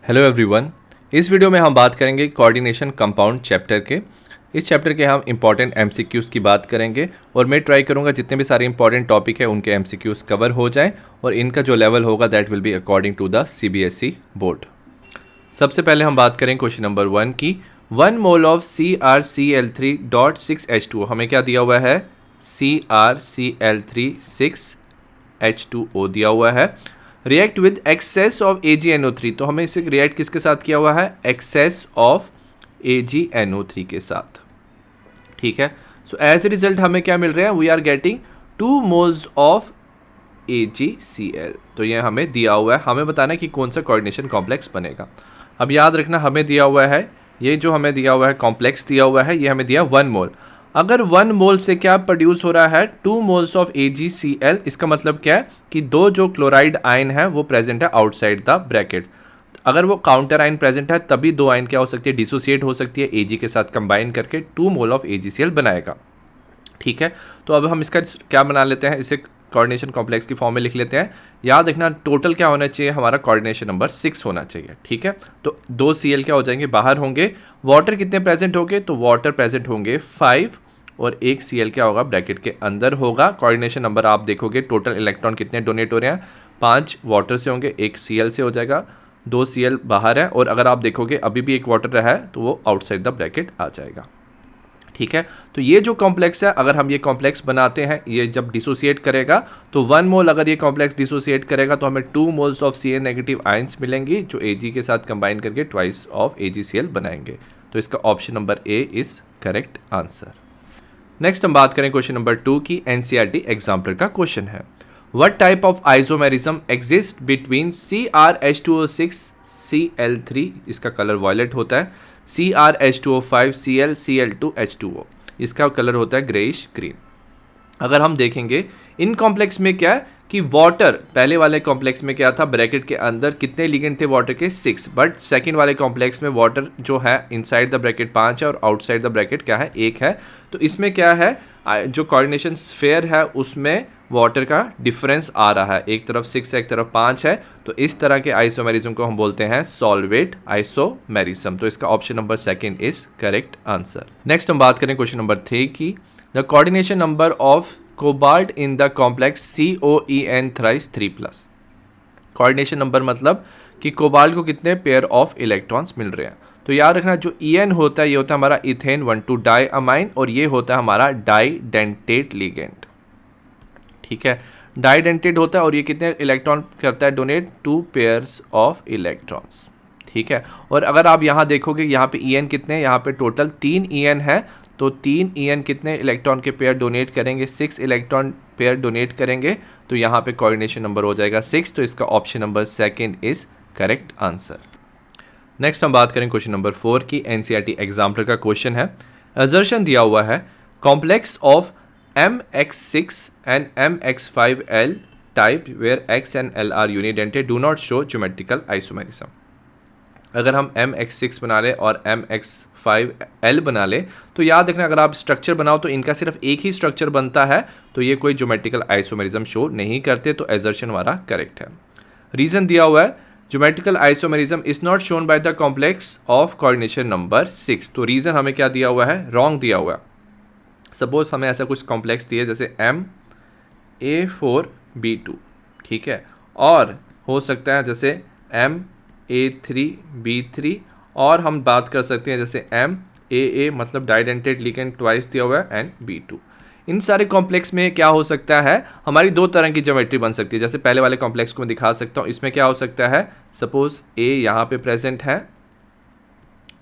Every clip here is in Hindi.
Hello everyone. इस वीडियो में हम बात करेंगे कोऑर्डिनेशन कंपाउंड चैप्टर के। इस चैप्टर के हम इंपॉर्टेंट एमसीक्यूज़ की बात करेंगे और मैं ट्राई करूंगा जितने भी सारे इंपॉर्टेंट टॉपिक है उनके एमसीक्यूज़ कवर हो जाएं और इनका जो लेवल होगा that will be according to the CBSE board. सबसे पहले हम बात करें क्वेश्चन नंबर 1 की। 1 मोल ऑफ CrCl3.6H2O, हमें क्या दिया हुआ है? CrCl3 6H2O दिया हुआ है। React with access of AgNO3, तो हमें इसे रिएक्ट किसके साथ किया हुआ है? एक्सेस ऑफ AgNO3 के साथ। ठीक है, सो एज ए रिजल्ट हमें क्या मिल रहा है? We are getting 2 moles of AgCl। तो ये हमें दिया हुआ है, हमें बताना है कि कौन सा कोऑर्डिनेशन कॉम्प्लेक्स बनेगा। अब याद रखना हमें दिया हुआ है, ये जो हमें दिया हुआ है कॉम्प्लेक्स दिया हुआ है, ये हमें दिया 1 मोल। अगर 1 मोल से क्या प्रोड्यूस हो रहा है? 2 मोल्स ऑफ AgCl। इसका मतलब क्या है कि दो जो क्लोराइड आयन है वो प्रेजेंट है आउटसाइड द ब्रैकेट। अगर वो काउंटर आयन प्रेजेंट है तभी दो आयन क्या हो सकती है? डिसोसिएट हो सकती है, Ag के साथ कंबाइन करके 2 मोल ऑफ AgCl बनाएगा। ठीक है, तो अब हम इसका क्या बना लेते हैं? इसे कोऑर्डिनेशन कॉम्प्लेक्स की फॉर्म में लिख लेते हैं। याद रखना टोटल क्या होना चाहिए? हमारा कोऑर्डिनेशन नंबर 6 होना चाहिए। ठीक है, तो 2 Cl क्या हो जाएंगे? बाहर होंगे। वाटर कितने प्रेजेंट होंगे? तो वाटर प्रेजेंट होंगे 5 और 1 Cl क्या होगा? ब्रैकेट के अंदर होगा। कोऑर्डिनेशन नंबर आप देखोगे टोटल इलेक्ट्रॉन कितने डोनेट हो रहे हैं? 5 वाटर से होंगे, 1 Cl से हो जाएगा, 2 Cl बाहर है और अगर आप देखोगे अभी भी एक वाटर रहा है तो वो आउटसाइड द ब्रैकेट आ जाएगा। ठीक है, तो ये जो कॉम्प्लेक्स है, अगर हम ये कॉम्प्लेक्स बनाते हैं, ये जब डिसोसिएट करेगा तो 1 मोल अगर ये कॉम्प्लेक्स डिसोसिएट करेगा तो हमें 2 moles of Ca negative ions मिलेंगी जो Ag के साथ कंबाइन करके ट्वाइस ऑफ AgCl बनाएंगे। तो इसका option number A is correct answer. Next हम बात करें क्वेश्चन नंबर 2 की। एनसीईआरटी एग्जाम्पल का क्वेश्चन है, what type of isomerism exist between CrH2O6 Cl3, इसका कलर वॉयलेट होता है, CrH2O5 Cl Cl2 H2O, इसका कलर होता है ग्रेइश ग्रीन। अगर हम देखेंगे इन कॉम्प्लेक्स में क्या है कि वाटर, पहले वाले कॉम्प्लेक्स में क्या था? ब्रैकेट के अंदर कितने लिगेंड थे वाटर के? 6, बट सेकंड वाले कॉम्प्लेक्स में वाटर जो है इनसाइड द ब्रैकेट 5 है और आउटसाइड द ब्रैकेट क्या है? 1 है। तो इसमें क्या है, जो कोऑर्डिनेशन स्फीयर है उसमें वाटर का डिफरेंस आ रहा है, एक तरफ 6 है एक तरफ 5 है। तो इस तरह के आइसोमेरिज्म को हम बोलते हैं सॉल्वेट आइसोमेरिज्म। तो इसका option number second is correct answer. Next हम बात करें क्वेश्चन नंबर 3 की। The coordination number of cobalt in the complex COEN thrice 3+। Coordination number मतलब कि कोबाल्ट को कितने पेयर ऑफ इलेक्ट्रॉन्स मिल रहे हैं। तो याद रखना जो EN होता है ये होता है हमारा इथेन 1,2 डाई अमाइन और ये होता है हमारा डाइडेंटेट लिगेंड। ठीक है, डाइडेंटेट होता है और ये कितने इलेक्ट्रॉन करता है डोनेट? 2 pairs of electrons. ठीक है, और अगर आप यहाँ देखोगे यहाँ पे EN कितने हैं? यहाँ पे टोटल 3 EN है, तो 3 EN कितने इलेक्ट्रॉन के पेयर डोनेट करेंगे? 6 इलेक्ट्रॉन पेयर डोनेट करेंगे। तो यहाँ पे कोऑर्डिनेशन नंबर हो जाएगा 6। तो इसका option number second is correct answer. Next हम बात करें क्वेश्चन नंबर 4 की। एनसीईआरटी एग्जाम्पल का क्वेश्चन है, असर्शन दिया हुआ है complex of MX6 and MX5L type where X and L are unidentate do not show geometrical isomerism। अगर हम MX6 बना ले और MX5L बना ले तो याद रखना अगर आप स्ट्रक्चर बनाओ तो इनका सिर्फ एक ही स्ट्रक्चर बनता है, तो ये कोई ज्योमेट्रिकल आइसोमेरिज्म शो नहीं करते। तो एजर्शन हमारा करेक्ट है। रीजन दिया हुआ है geometrical isomerism is not shown by the complex of coordination number 6। तो रीजन हमें क्या दिया हुआ है? रॉन्ग दिया हुआ है। सपोज हमें ऐसा कुछ कॉम्प्लेक्स दिए जैसे MA4B2, ठीक है, और हो सकता है जैसे MA3B3, और हम बात कर सकते हैं जैसे MAA मतलब डाइडेंटेट लिगेंड ट्वाइस दिया हुआ है एंड B2। इन सारे कॉम्प्लेक्स में क्या हो सकता है? हमारी दो तरह की ज्योमेट्री बन सकती है। जैसे पहले वाले कॉम्प्लेक्स को मैं दिखा सकता हूँ, इसमें क्या हो सकता है? सपोज A यहाँ पे प्रेजेंट है,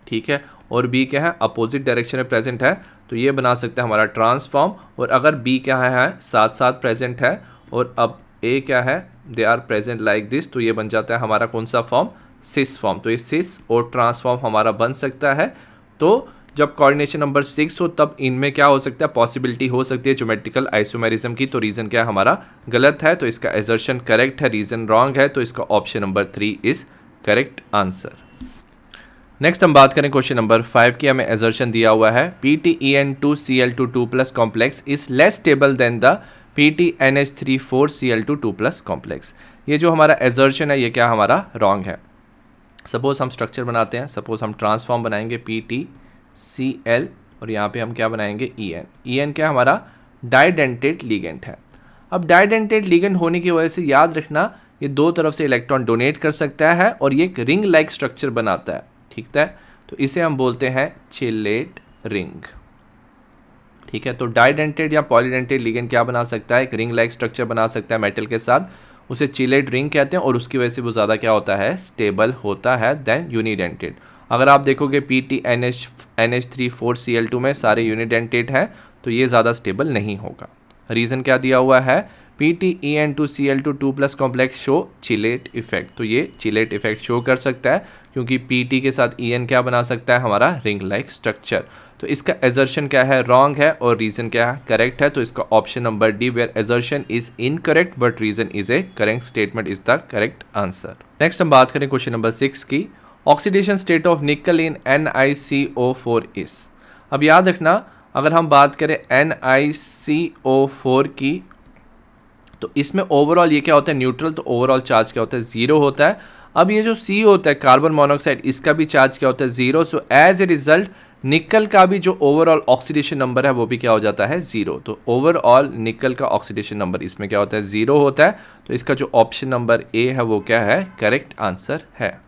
ठीक है, और B क्या है? अपोजिट डायरेक्शन में प्रेजेंट है, तो ये बना सकते हैं हमारा ट्रांसफॉर्म। और अगर B क्या है? साथ साथ प्रेजेंट है और अब A क्या है? They are present like this, तो ये बन जाता है हमारा कौन सा फॉर्म? Cis form. तो ये सिस और ट्रांसफॉर्म हमारा बन सकता है। तो जब कोऑर्डिनेशन नंबर 6 हो तब इनमें क्या हो सकता है? पॉसिबिलिटी हो सकती है ज्योमेट्रिकल आइसोमेरिज्म की। तो रीजन क्या है हमारा? गलत है। तो इसका एजर्शन करेक्ट है, रीजन रॉन्ग है। तो इसका option number 3 is correct answer. Next हम बात करें क्वेश्चन नंबर 5 की। हमें एजर्शन दिया हुआ है PTEN2Cl2 complex is less stable then the PTNH34Cl2 complex. ये जो हमारा एजर्शन है ये क्या हमारा? रॉन्ग है। सपोज हम स्ट्रक्चर बनाते हैं, सपोज हम ट्रांसफॉर्म बनाएंगे PTCl और यहाँ पे हम क्या बनाएंगे EN क्या हमारा डाइडेंटेट लिगेंड है। अब डाइडेंटेट लिगेंड होने की वजह से याद रखना ये दो तरफ से इलेक्ट्रॉन डोनेट कर सकता है और ये एक रिंग लाइक स्ट्रक्चर बनाता है, ठीक है। तो इसे हम बोलते हैं चिलेट रिंग, ठीक है। तो डाइडेंटेट या पॉलीडेंटेट लिगेंड क्या बना सकता है, एक रिंग लाइक स्ट्रक्चर बना सकता है मेटल के साथ, उसे चिलेट रिंग कहते हैं और उसकी वजह से वो ज़्यादा क्या होता है, स्टेबल होता है देन यूनिडेंटेट। अगर आप देखोगे PTNH3 4Cl2 में सारे यूनिडेंटेट हैं तो ये ज़्यादा स्टेबल नहीं होगा। रीज़न क्या दिया हुआ है, PTEN2Cl2 2+ complex show chelate effect, तो ये चिलेट इफेक्ट शो कर सकता है क्योंकि PT के साथ EN क्या बना सकता है, हमारा रिंग लाइक स्ट्रक्चर। तो इसका एजर्शन क्या है, रॉन्ग है, और रीज़न क्या है, करेक्ट है। तो इसका option number D where assertion is incorrect but reason is a correct statement is the correct answer. Next हम बात करें क्वेश्चन नंबर 6 की, ऑक्सीडेशन स्टेट ऑफ निकल इन NiCO4 इज। अब याद रखना अगर हम बात करें NiCO4 की तो इसमें ओवरऑल ये क्या होता है, न्यूट्रल, तो ओवरऑल चार्ज क्या होता है, 0 होता है। अब ये जो C होता है कार्बन मोनोऑक्साइड, इसका भी चार्ज क्या होता है, 0। सो एज ए रिजल्ट निकल का भी जो ओवरऑल ऑक्सीडेशन नंबर है वो भी क्या हो जाता है, 0। तो ओवरऑल निकल का ऑक्सीडेशन नंबर इसमें क्या होता है, 0 होता है। तो इसका जो ऑप्शन नंबर ए है वो क्या है, करेक्ट आंसर है।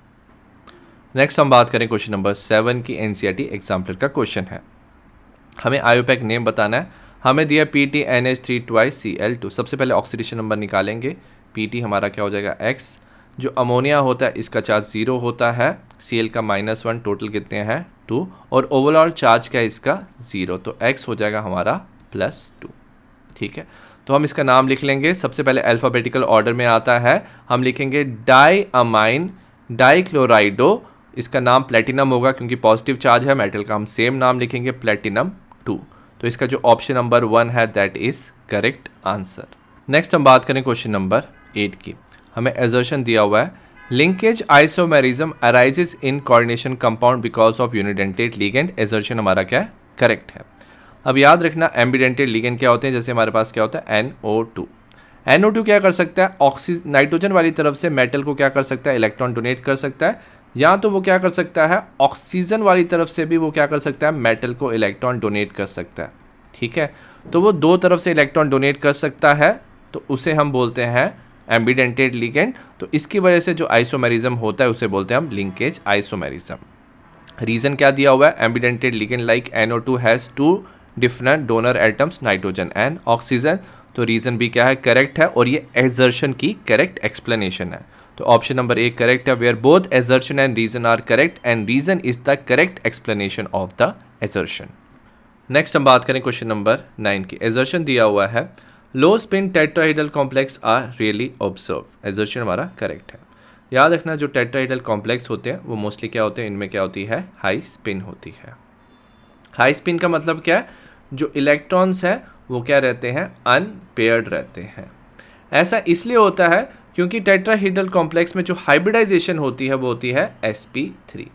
नेक्स्ट हम बात करें क्वेश्चन नंबर 7 की, NCERT एग्जाम्पलर का क्वेश्चन है। हमें आयोपैक नेम बताना है, हमें दिया PTNH3 सबसे पहले ऑक्सीडेशन नंबर निकालेंगे। PT हमारा क्या हो जाएगा, X। जो अमोनिया होता है इसका चार्ज 0 होता है, Cl का -1, टोटल कितने हैं 2, और ओवरऑल चार्ज क्या है इसका 0, तो X हो जाएगा हमारा +2, ठीक है। तो हम इसका नाम लिख लेंगे, सबसे पहले अल्फ़ाबेटिकल ऑर्डर में आता है, हम लिखेंगे डाईअमाइन डाईक्लोराइडो, इसका नाम प्लेटिनम होगा क्योंकि पॉजिटिव चार्ज है, मेटल का हम सेम नाम लिखेंगे प्लेटिनम 2। तो इसका जो ऑप्शन नंबर 1 है that is correct answer. Next हम बात करें क्वेश्चन नंबर 8 की, हमें एजर्शन दिया हुआ है linkage isomerism arises in coordination compound because of unidentate ligand. Assertion हमारा क्या है, करेक्ट है। अब याद रखना एम्बिडेंटेट लिगेंड क्या होते हैं, जैसे हमारे पास क्या होता है NO2 क्या कर सकता है, नाइट्रोजन वाली तरफ से मेटल को क्या कर सकता है, इलेक्ट्रॉन डोनेट कर सकता है, या तो वो क्या कर सकता है ऑक्सीजन वाली तरफ से भी वो क्या कर सकता है, मेटल को इलेक्ट्रॉन डोनेट कर सकता है, ठीक है। तो वो दो तरफ से इलेक्ट्रॉन डोनेट कर सकता है तो उसे हम बोलते हैं एम्बिडेंटेट लिगेंड। तो इसकी वजह से जो आइसोमेरिज्म होता है उसे बोलते हैं हम लिंकेज आइसोमेरिज्म। रीज़न क्या दिया हुआ है, ambidentate ligand like NO2 has 2 different donor atoms, nitrogen and oxygen. तो रीज़न भी क्या है, करेक्ट है, और ये एजर्शन की करेक्ट एक्सप्लेनेशन है। तो ऑप्शन नंबर 1 करेक्ट है, where both assertion and reason are correct and reason is the correct explanation of the assertion. Next हम बात करें क्वेश्चन नंबर 9 की, एजर्शन दिया हुआ है low spin tetrahedral complex are really observe. Assertion हमारा करेक्ट है। याद रखना जो टेट्राहेड्रल कॉम्प्लेक्स होते हैं वो मोस्टली क्या होते हैं, इनमें क्या होती है, हाई स्पिन होती है। हाई स्पिन का मतलब क्या है, जो इलेक्ट्रॉन्स हैं वो क्या रहते हैं, अनपेयर्ड रहते हैं। ऐसा इसलिए होता है क्योंकि टेट्राहेड्रल कॉम्प्लेक्स में जो हाइब्रिडाइजेशन होती है वो होती है sp3।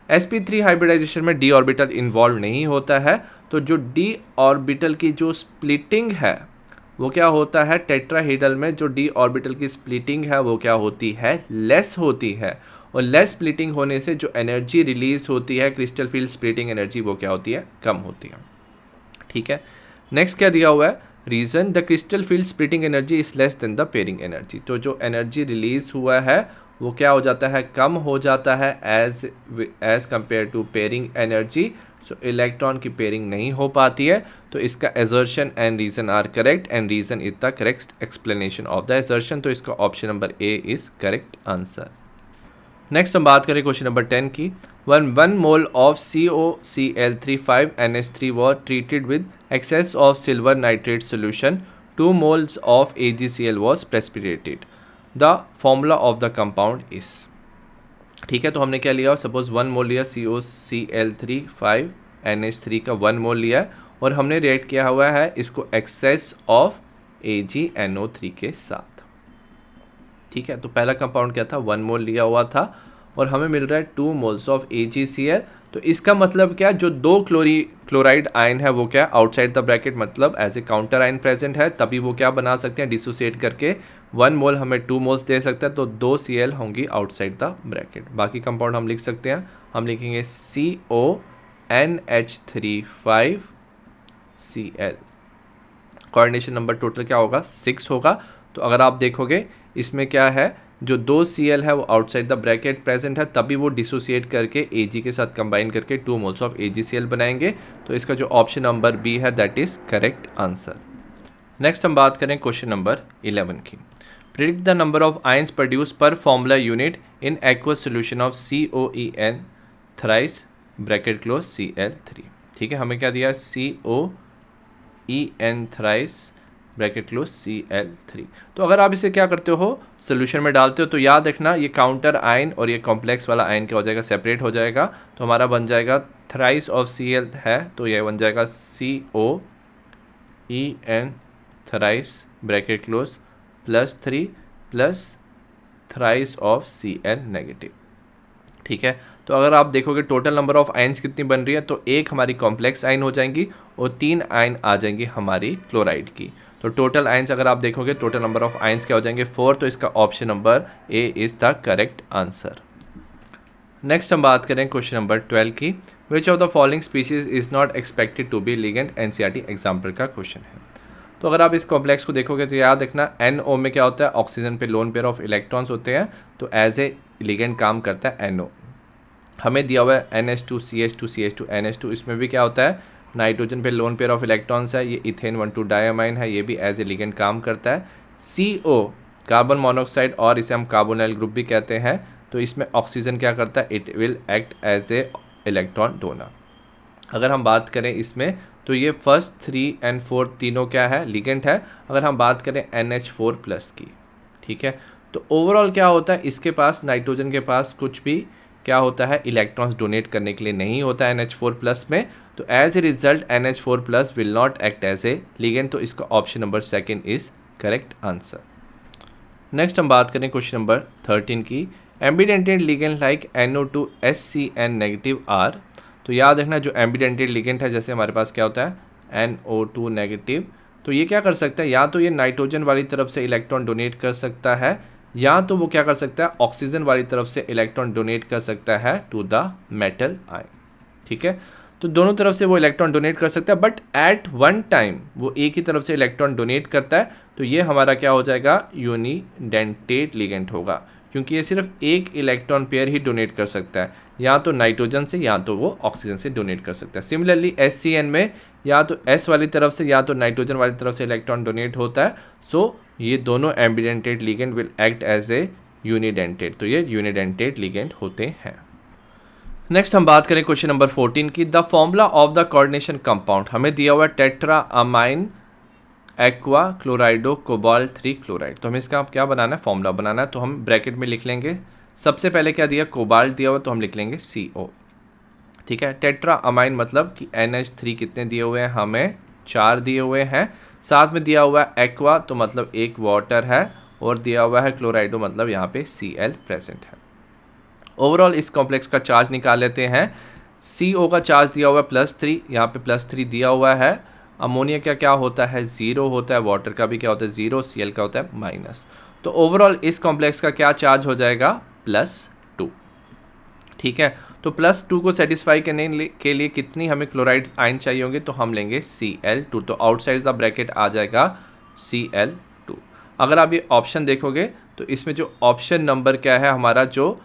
sp3 हाइब्रिडाइजेशन में d ऑर्बिटल इन्वॉल्व नहीं होता है, तो जो d ऑर्बिटल की जो स्प्लिटिंग है वो क्या होता है, टेट्राहेड्रल में जो d ऑर्बिटल की स्प्लिटिंग है वो क्या होती है, लेस होती है, और लेस स्प्लिटिंग होने से जो एनर्जी रिलीज होती है क्रिस्टल फील्ड स्प्लिटिंग एनर्जी वो क्या होती है, कम होती है, ठीक है। नेक्स्ट क्या दिया हुआ है, reason the crystal field splitting energy is less than the pairing energy. तो जो एनर्जी रिलीज हुआ है वो क्या हो जाता है, कम हो जाता है as compare to pairing energy. So electron की पेयरिंग नहीं हो पाती है। तो इसका assertion and reason are correct and reason is the correct explanation of the assertion. तो इसका option number A is correct answer. Next हम बात करें क्वेश्चन नंबर 10 की, 1 mole of COCl3 5NH3 was treated with excess of silver nitrate solution, 2 moles of AgCl was precipitated, the formula of the compound is। ठीक है, तो हमने क्या लिया, सपोज 1 मोल लिया COCl3 5NH3 का 1 मोल लिया और हमने रिएक्ट किया हुआ है इसको एक्सेस ऑफ AgNO3 के साथ। ठीक है, तो पहला कंपाउंड क्या था, 1 मोल लिया हुआ था और हमें मिल रहा है 2 मोल्स ऑफ AgCl। तो इसका मतलब क्या, जो दो क्लोराइड आयन है वो क्या आउटसाइड द ब्रैकेट, मतलब as a counter ion present है, तभी वो क्या बना सकते हैं, डिसोसिएट करके 1 मोल हमें 2 मोल्स दे सकता है, तो 2 Cl होंगी आउटसाइड द ब्रैकेट। बाकी कंपाउंड हम लिख सकते हैं, हम लिखेंगे CONH3 5Cl। Coordination number total क्या होगा, 6 होगा। तो अगर आप देखोगे इसमें क्या है, जो 2 Cl है वो आउटसाइड द ब्रैकेट प्रेजेंट है, तभी वो डिसोसिएट करके Ag के साथ कंबाइन करके 2 मोल्स ऑफ AgCl बनाएंगे। तो इसका जो ऑप्शन नंबर बी है that is correct answer. Next हम बात करें क्वेश्चन नंबर 11 की। Predict the number of ions produce per formula unit in aqueous solution of COEN thrice bracket close Cl3। ठीक है, हमें क्या दिया, COEN thrice bracket close Cl3। तो अगर आप इसे क्या करते हो, सोल्यूशन में डालते हो, तो याद रखना ये काउंटर आयन और ये कॉम्प्लेक्स वाला आयन क्या हो जाएगा, सेपरेट हो जाएगा। तो हमारा बन जाएगा थ्राइस ऑफ Cl है, तो ये बन जाएगा COEN thrice bracket close +3 plus thrice of Cl negative. ठीक है, तो अगर आप देखोगे टोटल नंबर ऑफ आयन्स कितनी बन रही है, तो एक हमारी कॉम्प्लेक्स आयन हो जाएंगी और 3 आयन आ जाएंगी हमारी क्लोराइड की। तो टोटल आयन्स अगर आप देखोगे, टोटल नंबर ऑफ आयन्स क्या हो जाएंगे, 4। तो इसका option number A is the correct answer. Next हम बात करें क्वेश्चन नंबर 12 की। Which of the following species is not expected to be ligand, NCERT example का क्वेश्चन है। तो अगर आप इस कॉम्प्लेक्स को देखोगे तो याद रखना NO में क्या होता है, ऑक्सीजन पे लोन पेयर ऑफ इलेक्ट्रॉन्स होते हैं, तो एज ए लिगेंड काम करता है NO। हमें दिया हुआ है NH2 CH2 CH2 NH2, इसमें भी क्या होता है, नाइट्रोजन पे लोन पेयर ऑफ इलेक्ट्रॉन्स है, ये इथेन 1,2 डायमाइन है, ये भी एज ए लिगेंड काम करता है। CO कार्बन मोनोऑक्साइड, और इसे हम कार्बोनाइल ग्रुप भी कहते हैं। तो इसमें ऑक्सीजन क्या करता है, it will act as a electron donor. अगर हम बात करें इसमें, तो ये फर्स्ट 3 और 4 तीनों क्या है, लिगेंड है। अगर हम बात करें NH4+ की, ठीक है, तो ओवरऑल क्या होता है, इसके पास नाइट्रोजन के पास कुछ भी क्या होता है, इलेक्ट्रॉन्स डोनेट करने के लिए नहीं होता है NH4+ में। तो as a result NH4+ will not act as a ligand. तो इसका option number 2 is correct answer. Next हम बात करें क्वेश्चन नंबर 13 की। Ambidentate ligand like NO2 SCN negative are. तो याद रखना जो एम्बिडेंटेड लिगेंड है, जैसे हमारे पास क्या होता है NO2 नेगेटिव, तो ये क्या कर सकता है, या तो ये नाइट्रोजन वाली तरफ से इलेक्ट्रॉन डोनेट कर सकता है, या तो वो क्या कर सकता है, ऑक्सीजन वाली तरफ से इलेक्ट्रॉन डोनेट कर सकता है टू द मेटल आयन। ठीक है, तो दोनों तरफ से वो इलेक्ट्रॉन डोनेट कर सकता है, बट एट वन टाइम वो एक ही तरफ से इलेक्ट्रॉन डोनेट करता है। तो ये हमारा क्या हो जाएगा, यूनिडेंटेट लिगेंड होगा, क्योंकि ये सिर्फ एक इलेक्ट्रॉन पेयर ही डोनेट कर सकता है, या तो नाइट्रोजन से या तो वो ऑक्सीजन से डोनेट कर सकता है। सिमिलरली SCN में या तो S वाली तरफ से या तो नाइट्रोजन वाली तरफ से इलेक्ट्रॉन डोनेट होता है। सो ये दोनों ambidentate ligand will act as a unidentate, तो ये यूनिडेंटेड लिगेंड होते हैं। नेक्स्ट हम बात करें क्वेश्चन नंबर 14 की। The formula of the coordination compound, हमें दिया हुआ tetra amine aqua क्लोराइडो cobalt 3 chloride. तो हमें इसका क्या बनाना है, फॉर्मूला बनाना है। तो हम ब्रैकेट में लिख लेंगे, सबसे पहले क्या दिया, कोबाल्ट दिया हुआ, तो हम लिख लेंगे CO। ठीक है, टेट्रा अमाइन मतलब कि NH3 कितने दिए हुए हैं, हमें 4 दिए हुए हैं। साथ में दिया हुआ है एक्वा, तो मतलब एक वाटर है, और दिया हुआ है क्लोराइडो, मतलब यहाँ पे Cl प्रेजेंट है। ओवरऑल इस कॉम्प्लेक्स का चार्ज निकाल लेते हैं। CO का चार्ज दिया हुआ है +3, यहाँ पे +3 दिया हुआ है। अमोनिया का क्या होता है, 0 होता है। वाटर का भी क्या होता है, 0। Cl का होता है -। तो ओवरऑल इस कॉम्प्लेक्स का क्या चार्ज हो जाएगा, +2। ठीक है, तो +2 को सेटिस्फाई करने के लिए कितनी हमें क्लोराइड आयन चाहिए होंगे, तो हम लेंगे Cl2। तो आउटसाइड द ब्रैकेट आ जाएगा Cl2। अगर आप ये ऑप्शन देखोगे तो इसमें जो ऑप्शन नंबर क्या है हमारा, जो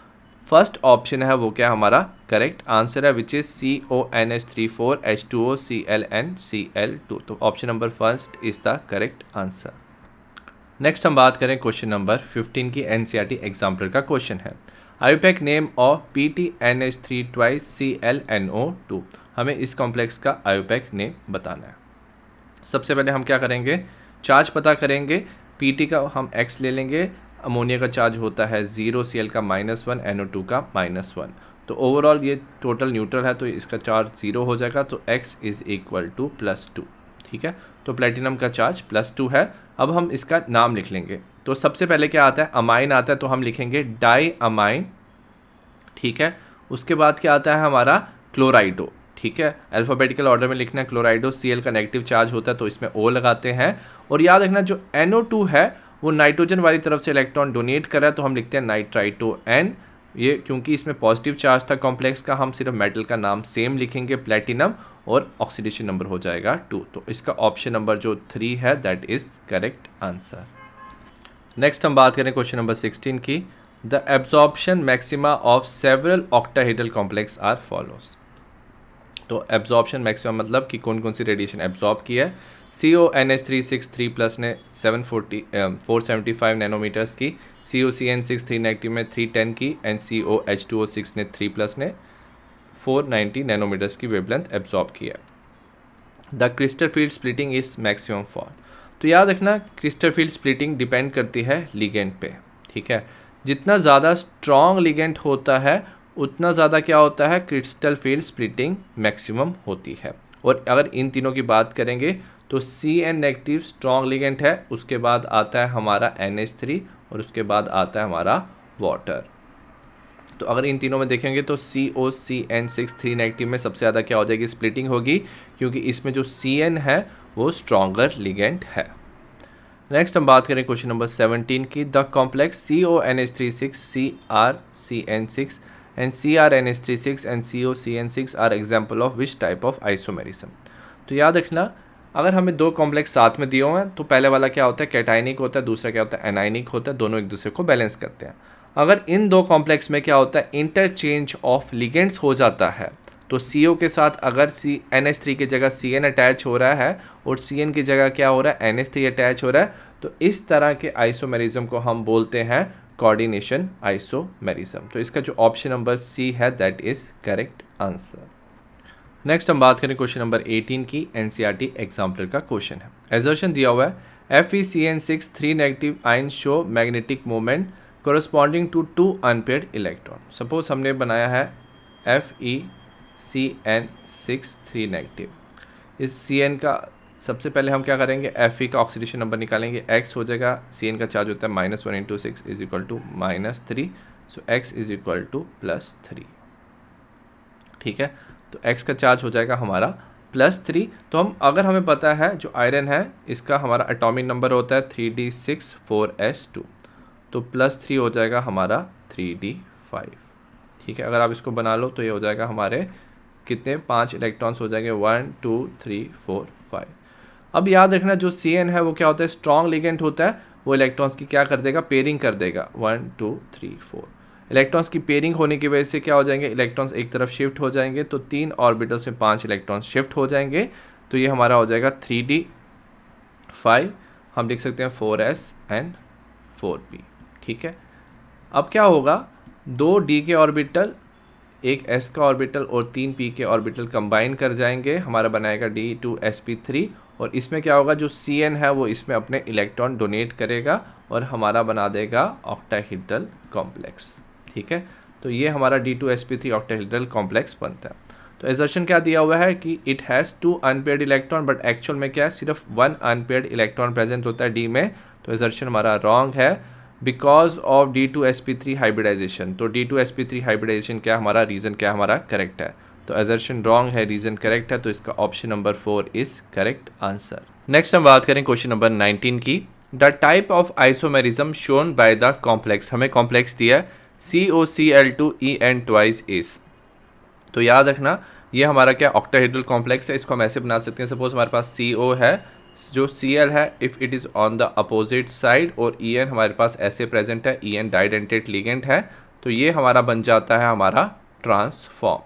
फर्स्ट ऑप्शन है वो क्या हमारा करेक्ट आंसर है, which is CONH34 H2O ClN Cl2। तो option number first is the correct answer. Next हम बात करें क्वेश्चन नंबर 15 की। NCERT एग्जाम्पल का क्वेश्चन है। IUPAC name of PTNH3 twice ClNO2। हमें इस कॉम्प्लेक्स का आयुपैक नेम बताना है। सबसे पहले हम क्या करेंगे, चार्ज पता करेंगे। PT का हम X ले लेंगे, अमोनिया का चार्ज होता है 0, Cl का -1, NO2 का -1। तो ओवरऑल ये टोटल न्यूट्रल है, तो इसका चार्ज 0 हो जाएगा। तो X इज इक्वल टू +2। ठीक है, तो प्लेटिनम का चार्ज +2 है। अब हम इसका नाम लिख लेंगे। तो सबसे पहले क्या आता है, अमाइन आता है, तो हम लिखेंगे डाई अमाइन ठीक है। उसके बाद क्या आता है हमारा क्लोराइडो, ठीक है, अल्फ़ाबेटिकल ऑर्डर में लिखना है। क्लोराइडो Cl का नेगेटिव चार्ज होता है तो इसमें O लगाते हैं। और याद रखना जो NO2 है वो नाइट्रोजन वाली तरफ से इलेक्ट्रॉन डोनेट कर रहा है तो हम लिखते हैं नाइट्राइटो N। ये क्योंकि इसमें पॉजिटिव चार्ज था कॉम्प्लेक्स का, हम सिर्फ मेटल का नाम सेम लिखेंगे प्लेटिनम, और ऑक्सीडेशन नंबर हो जाएगा 2। तो इसका ऑप्शन नंबर जो 3 है that is correct answer. Next हम बात करें क्वेश्चन नंबर 16 की। The absorption maxima of several octahedral complex are follows. तो एब्जॉर्प्शन मैक्सिमम मतलब कि कौन कौन सी रेडिएशन एब्जॉर्ब की है। CONH363 प्लस ने 475 नैनोमीटर्स की, COCN63 नेगेटिव में 310 की, एंड COH2O6 ने 3 प्लस ने 490 नैनोमीटर्स की वेवलेंथ एब्जॉर्ब की है। The crystal field splitting is maximum for. तो याद रखना क्रिस्टल फील्ड स्प्लिटिंग डिपेंड करती है लिगेंड पे, ठीक है। जितना ज़्यादा स्ट्रॉन्ग लिगेंड होता है उतना ज़्यादा क्या होता है, क्रिस्टल फील्ड स्प्लिटिंग मैक्सिमम होती है। और अगर इन तीनों की बात करेंगे तो Cn नेगेटिव स्ट्रॉन्ग लिगेंड है, उसके बाद आता है हमारा NH3 और उसके बाद आता है हमारा वाटर। तो अगर इन तीनों में देखेंगे तो COCN63 नेगेटिव में सबसे ज़्यादा क्या हो जाएगी, स्प्लिटिंग होगी, क्योंकि इसमें जो Cn है वो स्ट्रॉन्गर लिगेंड है। नेक्स्ट हम बात करें क्वेश्चन नंबर 17 की। The complex CONH36 CrCN6 and CrNH36 and COCN6 are example of which type of isomerism. तो याद रखना अगर हमें दो कॉम्प्लेक्स साथ में दिए हुए हैं तो पहले वाला क्या होता है, कैटाइनिक होता है, दूसरा क्या होता है, एनाइनिक होता है, दोनों एक दूसरे को बैलेंस करते हैं। अगर इन दो कॉम्प्लेक्स में क्या होता है, इंटरचेंज ऑफ लिगेंड्स हो जाता है, तो CO के साथ अगर NH3 की जगह Cn अटैच हो रहा है और Cn की जगह क्या हो रहा है, NH3 अटैच हो रहा है, तो इस तरह के आइसोमेरिज्म को हम बोलते हैं कोऑर्डिनेशन आइसोमेरिज्म। तो इसका जो ऑप्शन नंबर C है that is correct answer. Next हम बात करें क्वेश्चन नंबर 18 की। NCERT एग्जाम्पलर का क्वेश्चन है। एजर्शन दिया हुआ है FeCN6 3 negative ion show magnetic moment corresponding to 2 unpaired electron. Suppose हमने बनाया है FeCN6 3 नेगेटिव। इस Cn का सबसे पहले हम क्या करेंगे, Fe का ऑक्सीडेशन नंबर निकालेंगे, x हो जाएगा, Cn का चार्ज होता है -1 × 6 is equal to -3, so x is equal to +3, ठीक है। तो x का चार्ज हो जाएगा हमारा +3। तो हम अगर हमें पता है जो आयरन है इसका हमारा एटॉमिक नंबर होता है 3d6 4s2, तो +3 हो जाएगा हमारा 3d5, ठीक है। अगर आप इसको बना लो तो ये हो जाएगा हमारे कितने, 5 इलेक्ट्रॉन्स हो जाएंगे, 1 2 3 4 5। अब याद रखना जो Cn है वो क्या होता है, स्ट्रॉन्ग लिगेंड होता है, वो इलेक्ट्रॉन्स की क्या कर देगा, पेयरिंग कर देगा, 1 2 3 4। इलेक्ट्रॉन्स की पेयरिंग होने की वजह से क्या हो जाएंगे, इलेक्ट्रॉन्स एक तरफ शिफ्ट हो जाएंगे, तो 3 ऑर्बिटल्स में 5 इलेक्ट्रॉन्स शिफ्ट हो जाएंगे, तो ये हमारा हो जाएगा 3d5। हम लिख सकते हैं 4s एंड 4p, ठीक है। अब क्या होगा, 2 d के ऑर्बिटल, एक s का ऑर्बिटल और 3 p के ऑर्बिटल कंबाइन कर जाएंगे, हमारा बनाएगा d2sp3, और इसमें क्या होगा, जो Cn है वो इसमें अपने इलेक्ट्रॉन डोनेट करेगा और हमारा बना देगा ऑक्टाहेड्रल कॉम्प्लेक्स, ठीक है। तो ये हमारा d2sp3 ऑक्टाहेड्रल कॉम्प्लेक्स बनता है। तो एजर्शन क्या दिया हुआ है कि it has 2 unpaired electron, but actual में क्या है, सिर्फ 1 अनपेयर्ड इलेक्ट्रॉन प्रेजेंट होता है d में। तो एजर्शन हमारा रॉन्ग है बिकॉज ऑफ d2sp3 हाइब्रिडाइजेशन। तो d2sp3 हाइब्रिडाइजेशन क्या हमारा, रीज़न क्या हमारा करेक्ट है। तो एजर्शन रॉन्ग है, रीज़न करेक्ट है, तो इसका option number 4 is correct answer. Next हम बात करें क्वेश्चन नंबर 19 की। The type of isomerism shown by the complex. हमें कॉम्प्लेक्स दिया है COCl2En ट्वाइस इज। तो याद रखना ये हमारा क्या ऑक्टाहेड्रल कॉम्प्लेक्स है, इसको हम ऐसे बना सकते हैं। सपोज हमारे पास CO है, जो Cl है if it is on the opposite side, और En हमारे पास ऐसे प्रेजेंट है, En डाइडेंटेड लिगेंड है, तो ये हमारा बन जाता है हमारा ट्रांसफॉर्म,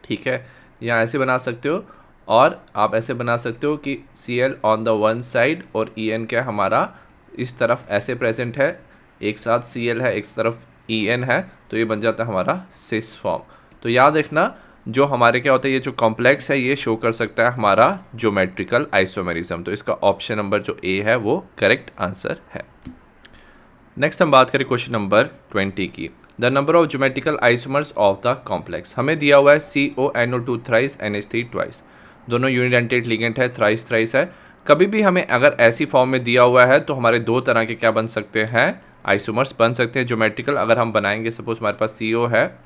ठीक है। या ऐसे बना सकते हो, और आप ऐसे बना सकते हो कि Cl on the one side और En क्या हमारा इस तरफ ऐसे प्रेजेंट है, एक साथ Cl है, एक तरफ En है, तो ये बन जाता है हमारा सिस फॉर्म। तो याद रखना जो हमारे क्या होता है, ये जो कॉम्प्लेक्स है ये शो कर सकता है हमारा ज्योमेट्रिकल आइसोमेरिज्म। तो इसका ऑप्शन नंबर जो ए है वो करेक्ट आंसर है। नेक्स्ट हम बात करें क्वेश्चन नंबर 20 की। The number of geometrical isomers of the complex. हमें दिया हुआ है CONO2 थ्राइस NH3 ट्वाइस, दोनों यूनिडेंटेड लिगेंड है, थ्राइस थ्राइस है। कभी भी हमें अगर ऐसी फॉर्म में दिया हुआ है तो हमारे दो तरह के क्या बन सकते हैं, आइसोमर्स बन सकते हैं ज्योमेट्रिकल। अगर हम बनाएंगे, सपोज हमारे पास CO है,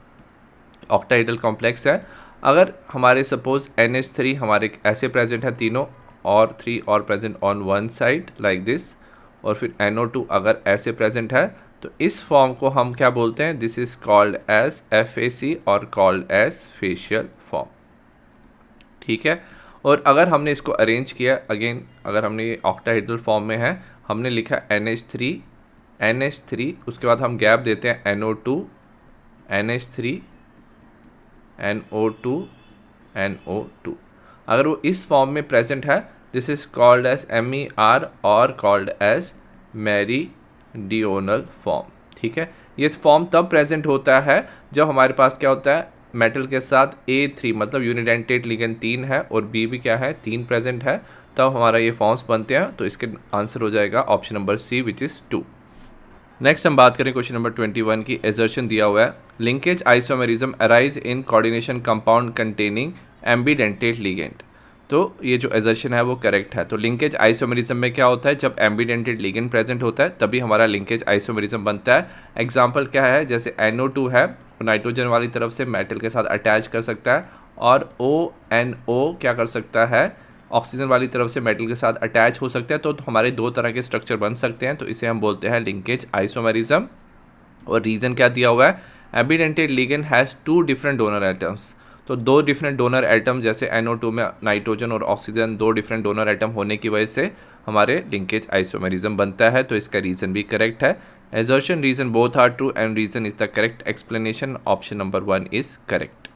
ऑक्टाहेड्रल कॉम्प्लेक्स है, अगर हमारे सपोज NH3 हमारे ऐसे प्रेजेंट है तीनों, और 3 और present on one side like this, और फिर NO2 अगर ऐसे प्रेजेंट है, तो इस फॉर्म को हम क्या बोलते हैं, this is called as FAC और कॉल्ड एज फेशियल फॉर्म। ठीक है। और अगर हमने इसको अरेंज किया अगेन, अगर हमने ये ऑक्टाहेड्रल फॉर्म में है, हमने लिखा NH3, उसके बाद हम गैप देते हैं NO2, NH3, NO2, NO2। अगर वो इस फॉर्म में प्रेजेंट है, this is called as MER और कॉल्ड एज मेरिडियोनल फॉर्म। ठीक है। ये फॉर्म तब प्रेजेंट होता है जब हमारे पास क्या होता है, मेटल के साथ A3 मतलब यूनिडेंटेट लिगेंड 3 है और B भी क्या है, 3 प्रेजेंट है, तब हमारा ये फॉर्म्स बनते हैं। तो इसके आंसर हो जाएगा option number C which is 2। Next हम बात करें क्वेश्चन नंबर 21 की। एजर्शन दिया हुआ है, linkage isomerism arise in coordination compound containing ambidentate ligand. तो ये जो एजर्शन है वो करेक्ट है। तो लिंकेज आइसोमेरिज्म में क्या होता है, जब एम्बीडेंटेट लिगेंड प्रेजेंट होता है तभी हमारा लिंकेज आइसोमेरिज्म बनता है। एग्जांपल क्या है, जैसे NO2 है, नाइट्रोजन वाली तरफ से मेटल के साथ अटैच कर सकता है, और ONO क्या कर सकता है, ऑक्सीजन वाली तरफ से मेटल के साथ अटैच हो सकता है। तो हमारे दो तरह के स्ट्रक्चर बन सकते हैं, तो इसे हम बोलते हैं लिंकेज आइसोमेरिज्म। और रीज़न क्या दिया हुआ है, ambidentate ligand has 2 different donor atoms. तो 2 डिफरेंट डोनर एटम, जैसे NO2 में नाइट्रोजन और ऑक्सीजन 2 डिफरेंट डोनर एटम होने की वजह से हमारे लिंकेज आइसोमेरिज्म बनता है। तो इसका रीज़न भी करेक्ट है। Assertion, reason both are true and reason is the correct explanation. Option number 1 is correct.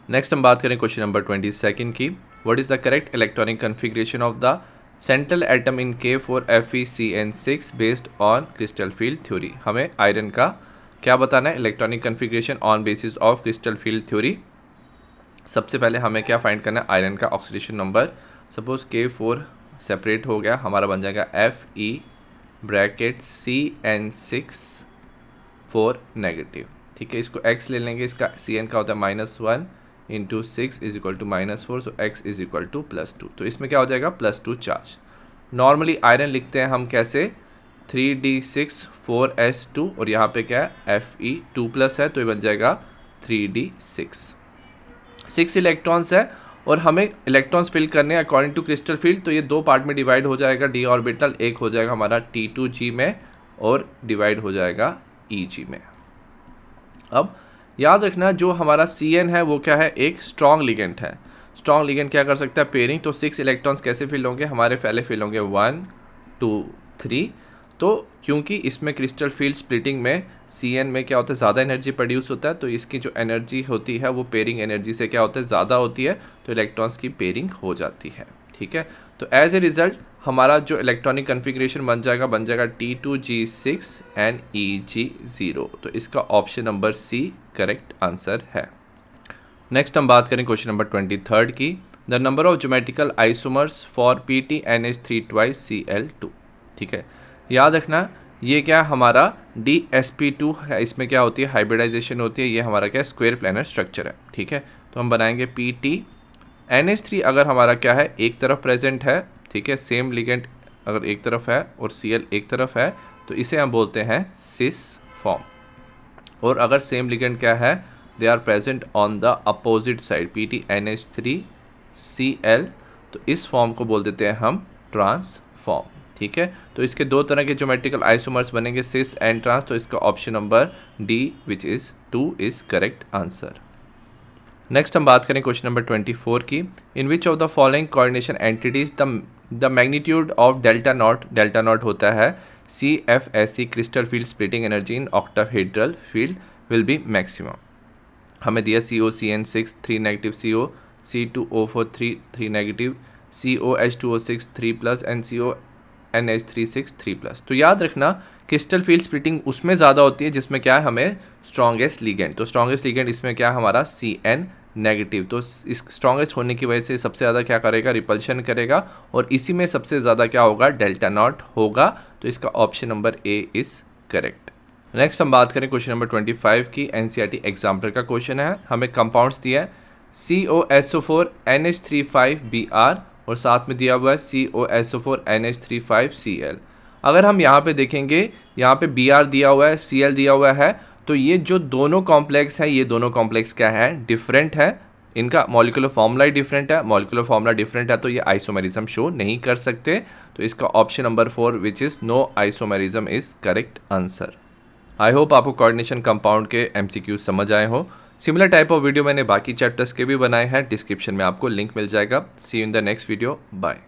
Next हम बात करें क्वेश्चन नंबर 22 की। What is the correct electronic configuration of the central atom in K4FeCN6 based on crystal field theory. हमें आयरन का क्या बताना है, electronic configuration on basis of crystal field theory. सबसे पहले हमें क्या फाइंड करना है, आयरन का oxidation number. Suppose K4 separate हो गया, हमारा बन जाएगा Fe ब्रैकेट CN6 4 नेगेटिव। ठीक है, इसको x ले लेंगे, इसका Cn का होता है -1 into 6 is equal to -4, so x is equal to +2। तो इसमें क्या हो जाएगा, +2 चार्ज। नॉर्मली आयरन लिखते हैं हम कैसे, 3d6 4s2, और यहाँ पे क्या है Fe2+ है, तो ये बन जाएगा 3d6। 6 इलेक्ट्रॉन्स है और हमें इलेक्ट्रॉन्स फिल करने हैं अकॉर्डिंग टू क्रिस्टल फील्ड। तो ये 2 पार्ट में डिवाइड हो जाएगा, d ऑर्बिटल, एक हो जाएगा हमारा T2g में और डिवाइड हो जाएगा Eg में। अब याद रखना, जो हमारा Cn है वो क्या है, एक स्ट्रॉन्ग लिगेंड है। स्ट्रॉन्ग लिगेंड क्या कर सकता है, पेयरिंग। तो 6 इलेक्ट्रॉन्स कैसे फिल होंगे, हमारे पहले फिल होंगे 1 2 3। तो क्योंकि इसमें क्रिस्टल फील्ड स्प्लिटिंग में Cn में क्या होता है, ज़्यादा एनर्जी प्रोड्यूस होता है, तो इसकी जो एनर्जी होती है वो पेयरिंग एनर्जी से क्या होता है, ज़्यादा होती है, तो इलेक्ट्रॉन्स की पेयरिंग हो जाती है। ठीक है, तो एज ए रिजल्ट हमारा जो इलेक्ट्रॉनिक कन्फिग्रेशन बन जाएगा T2g6 एंड Eg0। तो इसका option number C correct answer है। नेक्स्ट हम बात करें क्वेश्चन नंबर 23 की। The number of geometrical isomers for PTNH3 twice Cl2। ठीक है, याद रखना ये क्या हमारा DsP2 है, इसमें क्या होती है, हाइब्रिडाइजेशन होती है। ये हमारा क्या स्क्वायर प्लानर स्ट्रक्चर है। ठीक है, तो हम बनाएंगे PTNH3 अगर हमारा क्या है, एक तरफ प्रेजेंट है, ठीक है, सेम लिगेंड अगर एक तरफ है और Cl एक तरफ है, तो इसे हम बोलते हैं सिस फॉर्म। और अगर सेम लिगेंड क्या है, they are present on the opposite side PTNH3Cl, तो इस फॉर्म को बोल देते हैं हम ट्रांस फॉर्म। ठीक है, तो इसके 2 तरह के ज्योमेट्रिकल आइसोमर्स बनेंगे, सिस एंड ट्रांस। तो इसका option number D which is 2 is correct answer. Next हम बात करें क्वेश्चन नंबर 24 की। In which of the following coordination entities the magnitude of delta nought होता है CFSE crystal field splitting energy in octahedral field will be maximum. हमें दिया COCN6 3 negative, CO C2O4 3 negative, COH2O6 3+ and CONH36 3+। तो याद रखना क्रिस्टल फील्ड स्प्लिटिंग उसमें ज़्यादा होती है जिसमें क्या है हमें स्ट्रॉन्गेस्ट लिगेंड। तो स्ट्रॉन्गेस्ट लिगेंड इसमें क्या है हमारा CN नेगेटिव। तो इस स्ट्रॉन्गेस्ट होने की वजह से सबसे ज़्यादा क्या करेगा, रिपल्शन करेगा, और इसी में सबसे ज़्यादा क्या होगा, डेल्टा नॉट होगा। तो इसका option number A is correct. Next हम बात करें क्वेश्चन नंबर 25 की। NCERT एग्जाम्पल का क्वेश्चन है। हमें कंपाउंड्स दिया है COSO4 NH35Br और साथ में दिया हुआ है COSO4 NH35Cl। अगर हम यहाँ पे देखेंगे, यहाँ पे Br दिया हुआ है, Cl दिया हुआ है, तो ये जो दोनों कॉम्प्लेक्स हैं, ये दोनों कॉम्प्लेक्स क्या है, डिफरेंट है, इनका मॉलिक्यूलर फॉर्मूला ही डिफरेंट है, मॉलिक्यूलर फॉर्मूला डिफरेंट है, तो ये आइसोमेरिज्म शो नहीं कर सकते। तो इसका option number 4 which is no isomerism is correct answer. I hope आपको कोऑर्डिनेशन कंपाउंड के MCQ समझ आए हो। सिमिलर टाइप ऑफ वीडियो मैंने बाकी चैप्टर्स के भी बनाए हैं, डिस्क्रिप्शन में आपको लिंक मिल जाएगा। See you in the next video, bye.